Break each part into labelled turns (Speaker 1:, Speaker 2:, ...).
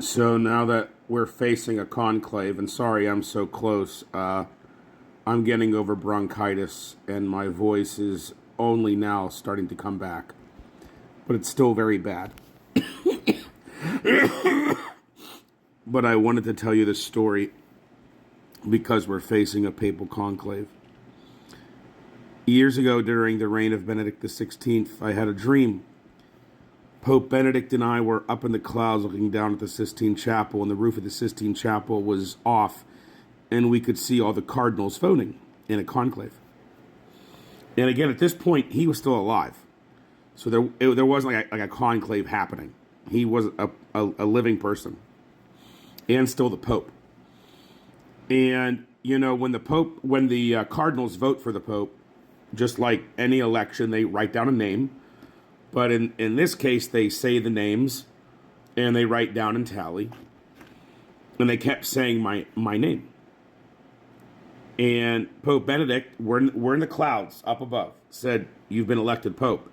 Speaker 1: So now that we're facing a conclave, and sorry I'm so close, I'm getting over bronchitis and my voice is only now starting to come back. But it's still very bad. But I wanted to tell you this story because we're facing a papal conclave. Years ago, during the reign of Benedict XVI, I had a dream. Pope Benedict and I were up in the clouds looking down at the Sistine Chapel, and the roof of the Sistine Chapel was off, and we could see all the cardinals voting in a conclave. And again, at this point, he was still alive. So there wasn't like a conclave happening. He was a living person and still the Pope. And, you know, when the cardinals vote for the Pope, just like any election, they write down a name. But in this case, they say the names and they write down and tally. And they kept saying my name. And Pope Benedict, we're in the clouds up above, said, "You've been elected Pope."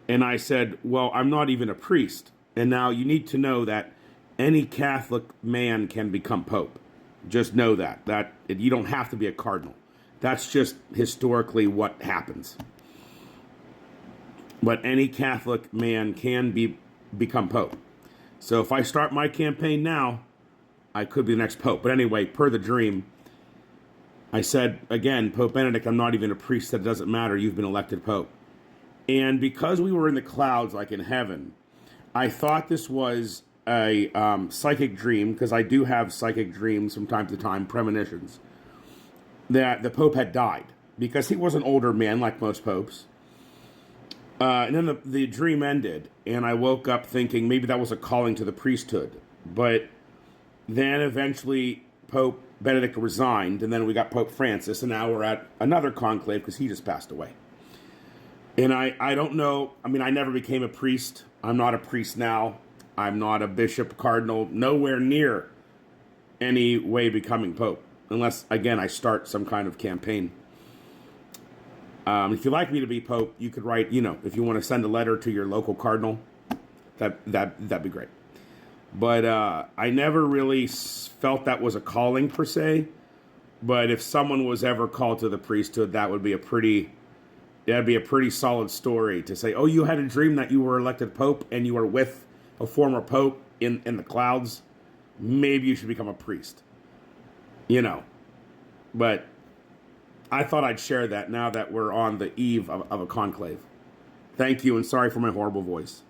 Speaker 1: And I said, "Well, I'm not even a priest. And now you need to know that any Catholic man can become Pope. Just know that you don't have to be a cardinal. That's just historically what happens. But any Catholic man can become Pope. So if I start my campaign now, I could be the next Pope." But anyway, per the dream, I said, again, "Pope Benedict, I'm not even a priest. That doesn't matter. You've been elected Pope." And because we were in the clouds, like in heaven, I thought this was a psychic dream, because I do have psychic dreams from time to time, premonitions, that the Pope had died, because he was an older man like most popes. And then the dream ended, and I woke up thinking maybe that was a calling to the priesthood. But then eventually Pope Benedict resigned, and then we got Pope Francis, and now we're at another conclave because he just passed away. And I don't know, I mean, I never became a priest. I'm not a priest now. I'm not a bishop, cardinal, nowhere near any way becoming Pope. Unless, again, I start some kind of campaign. If you'd like me to be Pope, you could write, if you want to send a letter to your local cardinal, that'd be great. But I never really felt that was a calling per se. But if someone was ever called to the priesthood, that'd be a pretty solid story to say, "Oh, you had a dream that you were elected Pope and you were with a former Pope in the clouds. Maybe you should become a priest." But I thought I'd share that now that we're on the eve of a conclave. Thank you, and sorry for my horrible voice.